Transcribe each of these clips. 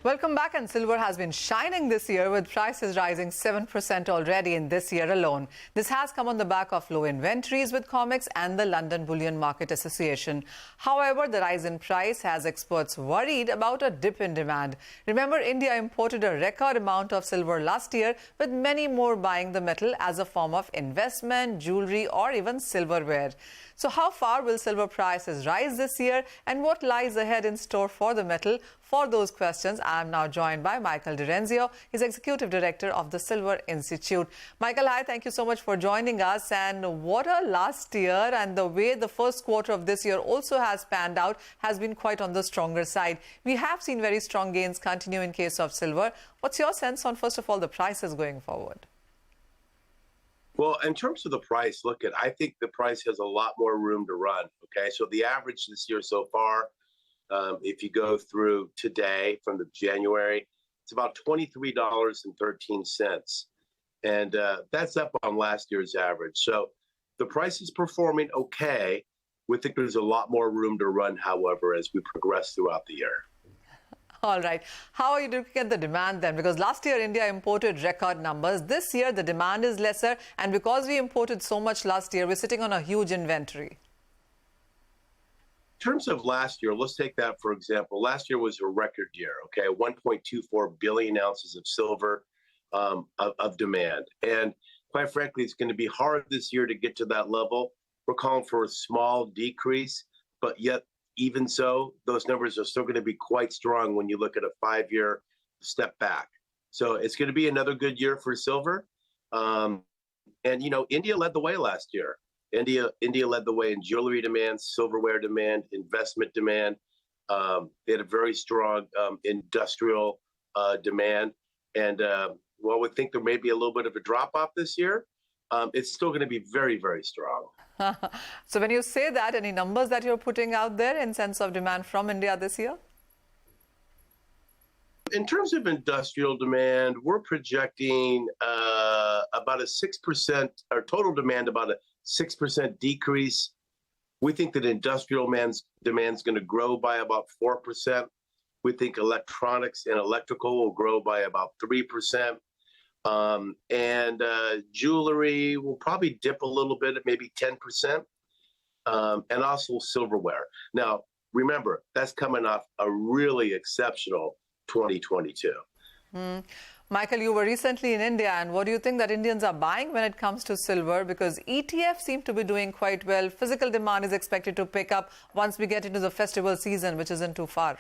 Welcome back. And silver has been shining this year with prices rising 7% already in this year alone. This has come on the back of low inventories with COMEX and the London Bullion Market Association. However, the rise in price has experts worried about a dip in demand. Remember, India imported a record amount of silver last year, with many more buying the metal as a form of investment, jewelry or even silverware. So how far will silver prices rise this year, and what lies ahead in store for the metal? For those questions, I am now joined by Michael DiRienzo. He's Executive Director of the Silver Institute. Michael, hi, thank you so much for joining us. And what a last year, and the way the first quarter of this year also has panned out has been quite on the stronger side. We have seen very strong gains continue in case of silver. What's your sense on, first of all, the prices going forward? Well, in terms of the price, I think the price has a lot more room to run, okay? So the average this year so far, if you go through today from the January, it's about $23.13. And that's up on last year's average. So the price is performing okay. We think there's a lot more room to run, however, as we progress throughout the year. All right. How are you looking at the demand then? Because last year, India imported record numbers. This year, the demand is lesser. And because we imported so much last year, we're sitting on a huge inventory. In terms of last year, let's take that for example. Last year was a record year, okay? 1.24 billion ounces of silver of demand. And quite frankly, it's going to be hard this year to get to that level. We're calling for a small decrease, but yet even so, those numbers are still going to be quite strong when you look at a 5-year step back. So it's going to be another good year for silver. And, you know, India led the way last year. India led the way in jewelry demand, silverware demand, investment demand. They had a very strong industrial demand. And while we think there may be a little bit of a drop-off this year, it's still going to be very, very strong. So when you say that, any numbers that you're putting out there in sense of demand from India this year? In terms of industrial demand, we're projecting about a 6%, or total demand about a 6% decrease. We think that industrial demand is going to grow by about 4%. We think electronics and electrical will grow by about 3%. And jewelry will probably dip a little bit at maybe 10%, and also silverware. Now, remember, that's coming off a really exceptional 2022. Michael, you were recently in India, and what do you think that Indians are buying when it comes to silver? Because ETFs seem to be doing quite well. Physical demand is expected to pick up once we get into the festival season, which isn't too far.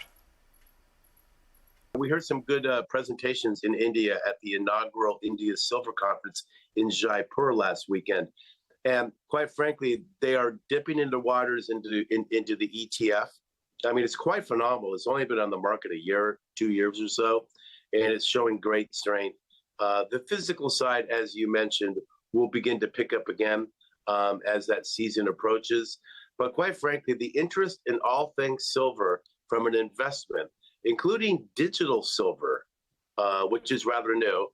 We heard some good presentations in India at the inaugural India Silver Conference in Jaipur last weekend. And quite frankly, they are dipping into waters into the ETF. I mean, it's quite phenomenal. It's only been on the market a year, 2 years or so, and it's showing great strength. The physical side, as you mentioned, will begin to pick up again as that season approaches. But quite frankly, the interest in all things silver from an investment, including digital silver, which is rather new,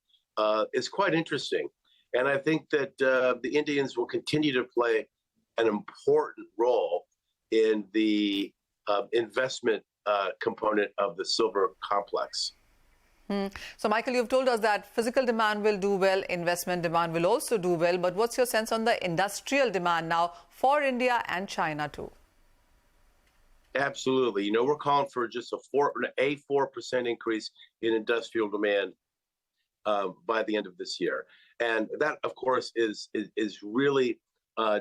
is quite interesting. And I think that the Indians will continue to play an important role in the investment component of the silver complex. So, Michael, you've told us that physical demand will do well, investment demand will also do well. But what's your sense on the industrial demand now for India and China too? Absolutely. You know, we're calling for just a 4% increase in industrial demand by the end of this year. And that, of course, is really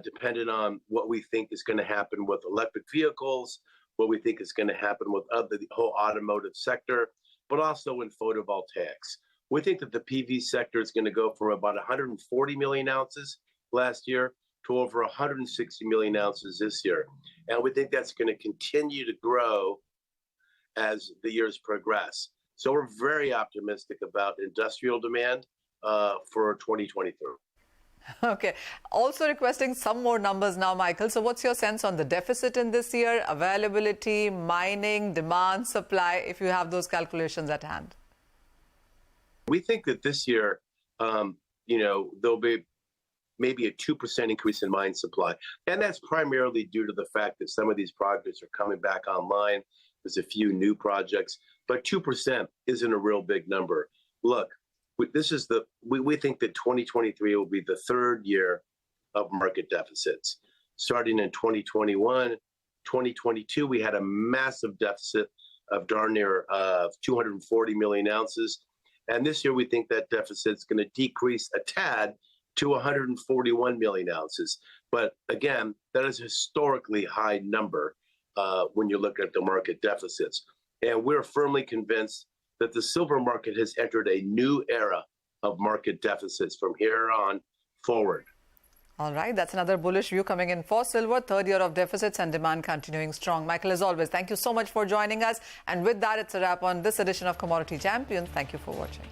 dependent on what we think is going to happen with electric vehicles, what we think is going to happen with the whole automotive sector, but also in photovoltaics. We think that the PV sector is going to go from about 140 million ounces last year to over 160 million ounces this year. And we think that's going to continue to grow as the years progress. So we're very optimistic about industrial demand for 2023. Okay. Also requesting some more numbers now, Michael. So what's your sense on the deficit in this year, availability, mining, demand, supply, if you have those calculations at hand? We think that this year, you know, there'll be maybe a 2% increase in mine supply. And that's primarily due to the fact that some of these projects are coming back online. There's a few new projects, but 2% isn't a real big number. Look, we think that 2023 will be the third year of market deficits. Starting in 2021, 2022, we had a massive deficit of darn near 240 million ounces. And this year, we think that deficit is going to decrease a tad to 141 million ounces. But again, that is a historically high number when you look at the market deficits. And we're firmly convinced that the silver market has entered a new era of market deficits from here on forward. All right, that's another bullish view coming in for silver. Third year of deficits and demand continuing strong. Michael, as always, thank you so much for joining us. And with that, it's a wrap on this edition of Commodity Champions. Thank you for watching.